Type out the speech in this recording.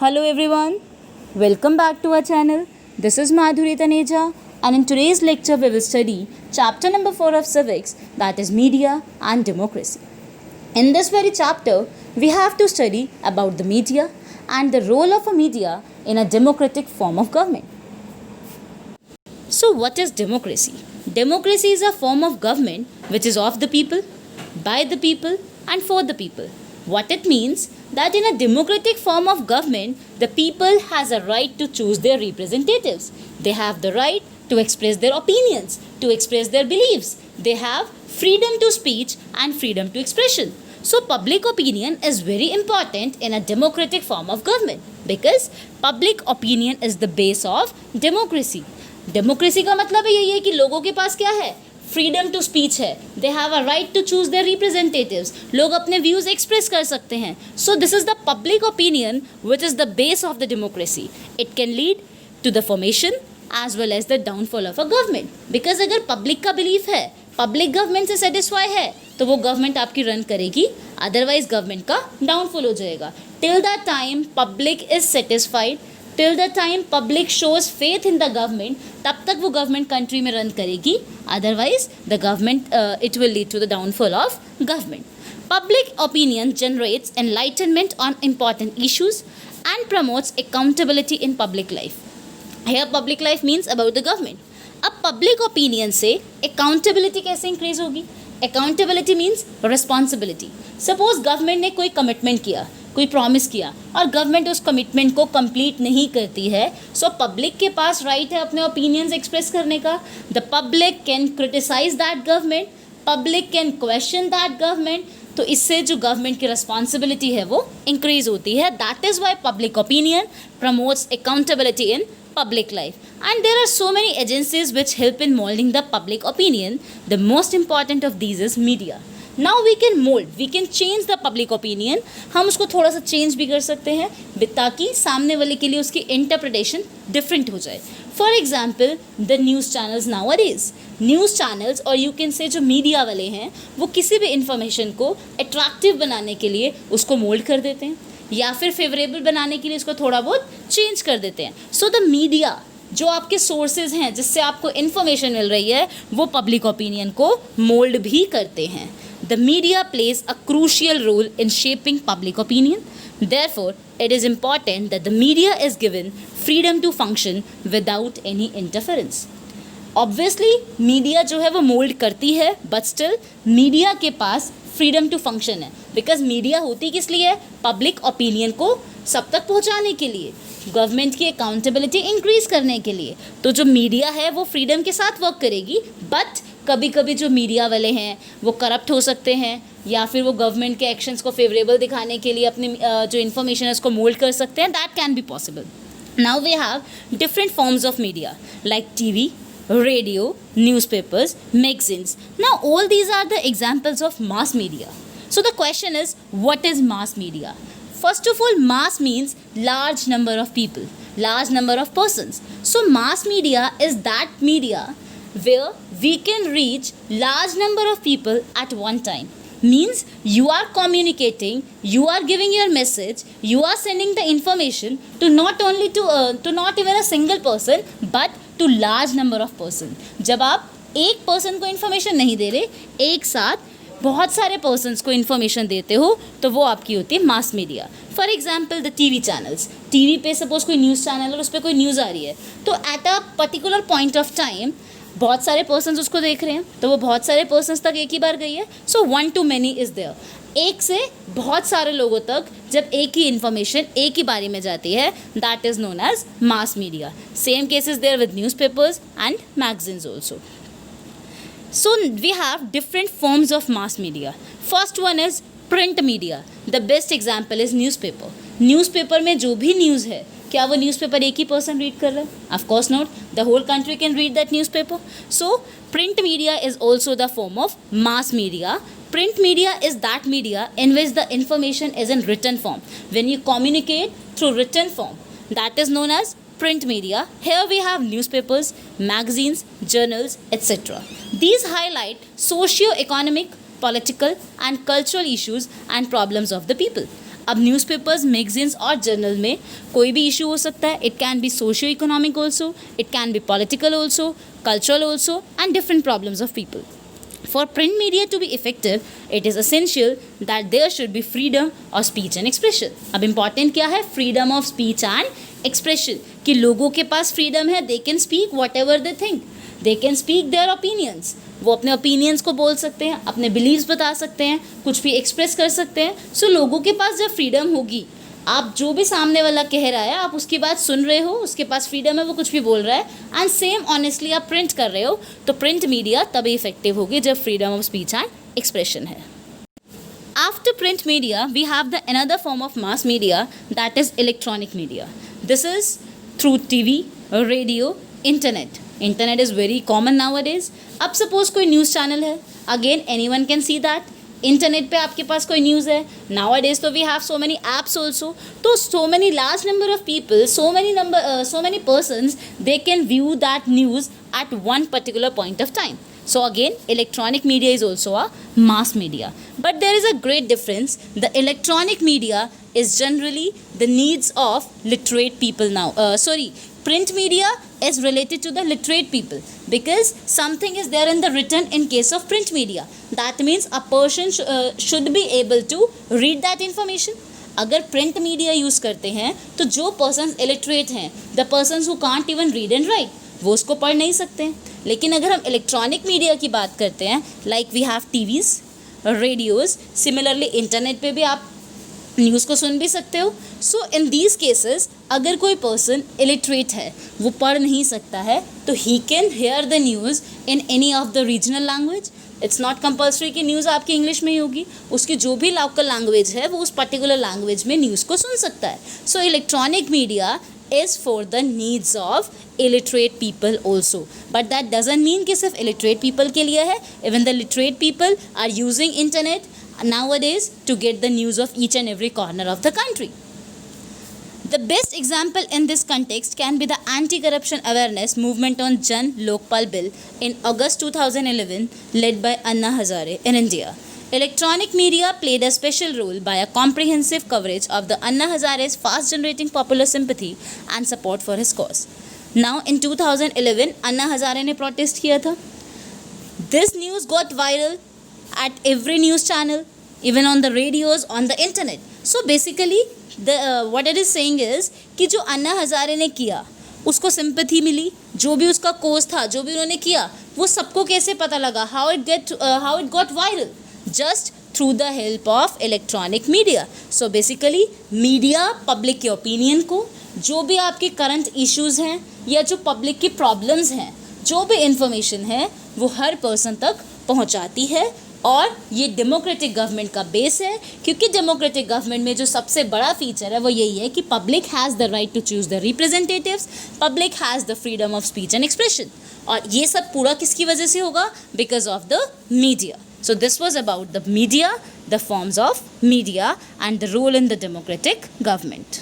Hello everyone, welcome back to our channel. This is Madhuri Taneja, and in today's lecture we will study chapter number 4 of civics, that is media and democracy. In this very chapter, we have to study about the media and the role of a media in a democratic form of government. So what is democracy? Democracy is a form of government which is of the people, by the people and for the people. What it means that in a democratic form of government, the people has a right to choose their representatives. They have the right to express their opinions, to express their beliefs. They have freedom to speech and freedom to expression. So public opinion is very important in a democratic form of government because public opinion is the base of democracy. Democracy का मतलब यही है कि लोगों के पास क्या है, freedom to speech है. They have a right to choose their representatives. लोग अपने व्यूज एक्सप्रेस कर सकते हैं. So this is the public opinion which is the base of the democracy. It can lead to the formation as well as the downfall of a government. Because अगर public का belief है, public government से satisfy है, तो वो government आपकी run करेगी. Otherwise government का डाउनफॉल हो जाएगा. Till the time public is satisfied, till the time public shows faith in the government, तब तक वो गवर्नमेंट कंट्री में रन करेगी. Otherwise the government it will lead to the downfall of government. Public opinion generates enlightenment on important issues and promotes accountability in public life. Here public life means about the government. अब public opinion से accountability कैसे increase होगी? Accountability means responsibility. Suppose government ने कोई commitment किया, कोई promise किया और गवर्नमेंट उस कमिटमेंट को कंप्लीट नहीं करती है. सो पब्लिक के पास राइट है अपने ओपिनियंस एक्सप्रेस करने का. The public can criticise that government, public can question that government. तो इससे जो गवर्नमेंट की रिस्पॉन्सिबिलिटी है वो इंक्रीज होती है. That is why public opinion promotes accountability in public life. And there are so many agencies which help in molding the public opinion. The most important of these is media. Now we can mold, we can change the public opinion. हम उसको थोड़ा सा change भी कर सकते हैं ताकि सामने वाले के लिए उसकी इंटरप्रिटेशन डिफरेंट हो जाए. For example the news channels nowadays. News channels और यू कैन से जो मीडिया वाले हैं वो किसी भी इंफॉर्मेशन को अट्रैक्टिव बनाने के लिए उसको मोल्ड कर देते हैं या फिर फेवरेबल बनाने के लिए इसको थोड़ा बहुत चेंज कर देते हैं. सो द मीडिया जो आपके सोर्सेज हैं जिससे आपको इन्फॉर्मेशन मिल रही है वो पब्लिक ओपिनियन को मोल्ड भी करते हैं. The media plays a crucial role in shaping public opinion. Therefore it is important that the media is given freedom to function without any interference. Obviously media जो है वो मोल्ड करती है but still media के पास freedom to function है. Because media होती किस लिए है? पब्लिक ओपिनियन को सब तक पहुंचाने के लिए, गवर्नमेंट की अकाउंटेबिलिटी इंक्रीज करने के लिए. तो जो मीडिया है वो फ्रीडम के साथ वर्क करेगी. बट कभी कभी जो मीडिया वाले हैं वो करप्ट हो सकते हैं या फिर वो गवर्नमेंट के एक्शंस को फेवरेबल दिखाने के लिए अपनी जो इन्फॉर्मेशन है उसको मोल्ड कर सकते हैं. That can be possible. Now we have different forms of media like TV, radio, newspapers, magazines. Now all these are the examples of mass media. So the question is, what is mass media? First of all, mass means large number of people, large number of persons. So mass media is that media where we can reach large number of people at one time. Means you are communicating, you are giving your message, you are sending the information to not only to not even a single person but to large number of person. जब आप एक person को information नहीं दे रहे, एक साथ बहुत सारे पर्सनस को इन्फॉर्मेशन देते हो, तो वो आपकी होती है mass media. For example the TV channels. TV पे सपोज कोई न्यूज़ चैनल और उस पर कोई न्यूज़ आ रही है तो at a particular point of time बहुत सारे पर्सनस उसको देख रहे हैं तो वो बहुत सारे पर्सनस तक एक ही बार गई है. So one to many is there. एक से बहुत सारे लोगों तक जब एक ही इन्फॉर्मेशन एक ही बारी में जाती है, that is known as mass media. Same case is there with newspapers and magazines also. So we have different forms of mass media. First one is print media. The best example is newspaper. Newspaper में जो भी news है, क्या वो newspaper एक ही person read कर रहा है? Of course not. The whole country can read that newspaper. So print media is also the form of mass media. Print media is that media in which the information is in written form. When you communicate through written form, that is known as print media. Here we have newspapers, magazines, journals, etc. These highlight socio-economic, political and cultural issues and problems of the people. अब newspapers, magazines और journal में कोई भी issue हो सकता है. It can be socio economic also, it can be political also, cultural also, and different problems of people. For print media to be effective, it is essential that there should be freedom of speech and expression. अब important क्या है? Freedom of speech and expression. कि लोगों के पास freedom है, they can speak whatever they think. They can speak their opinions. वो अपने opinions को बोल सकते हैं, अपने beliefs बता सकते हैं, कुछ भी express कर सकते हैं. So लोगों के पास जब freedom होगी, आप जो भी सामने वाला कह रहा है आप उसकी बात सुन रहे हो, उसके पास फ्रीडम है, वो कुछ भी बोल रहा है, एंड सेम ऑनेस्टली आप प्रिंट कर रहे हो, तो प्रिंट मीडिया तभी इफेक्टिव होगी जब freedom of speech and expression है. After print media, we have the another form of mass media, that is electronic media. This is through TV, radio, internet. Internet is very common nowadays. अब suppose कोई news channel है, again anyone can see that. Internet पे आपके पास कोई news है, nowadays तो we have so many apps also, तो so many large number of people, so many persons, they can view that news at one particular point of time. So again, electronic media is also a mass media. But there is a great difference. The electronic media is generally the needs of literate people now. Print media is related to the literate people because something is there in the written in case of print media. That means a person should be able to read that information. अगर print media use करते हैं तो जो persons illiterate हैं, the persons who can't even read and right, वो उसको पढ़ नहीं सकते हैं. लेकिन अगर हम इलेक्ट्रॉनिक मीडिया की बात करते हैं, like we have TVs, radios, similarly internet पे भी आप न्यूज़ को सुन भी सकते हो. सो इन दीज केसेस अगर कोई पर्सन इलिटरेट है, वो पढ़ नहीं सकता है, तो he can here the news in any of the regional language. It's not compulsory कि न्यूज़ आपकी इंग्लिश में ही होगी, उसकी जो भी लोकल लैंग्वेज है वो उस पर्टिकुलर लैंग्वेज में न्यूज़ को सुन सकता है. So electronic media is for the needs of illiterate people also, but that doesn't mean कि सिर्फ illiterate people के लिए है. Even the literate people are using internet nowadays to get the news of each and every corner of the country. The best example in this context can be the anti-corruption awareness movement on Jan Lokpal Bill in August 2011 led by Anna Hazare in India. Electronic media played a special role by a comprehensive coverage of the Anna Hazare's fast-generating popular sympathy and support for his cause. Now, in 2011, Anna Hazare ने protest किया था. This news got viral at every news channel, even on the radios, on the internet. So basically, what it is saying is कि जो अन्ना हज़ारे ने किया, उसको sympathy मिली, जो भी उसका कोज था, जो भी उन्होंने किया, वो सबको कैसे पता लगा? How it got viral? Just through the help of electronic media. So basically media public के opinion को, जो भी आपके current issues हैं या जो public की problems हैं, जो भी information है वो हर person तक पहुंचाती है. और ये डेमोक्रेटिक गवर्नमेंट का बेस है, क्योंकि डेमोक्रेटिक गवर्नमेंट में जो सबसे बड़ा फीचर है वो यही है कि public has the right to choose the representatives, public has the freedom of speech and expression. और ये सब पूरा किसकी वजह से होगा? Because of the media. So this was about the media, the forms of media and the role in the democratic government.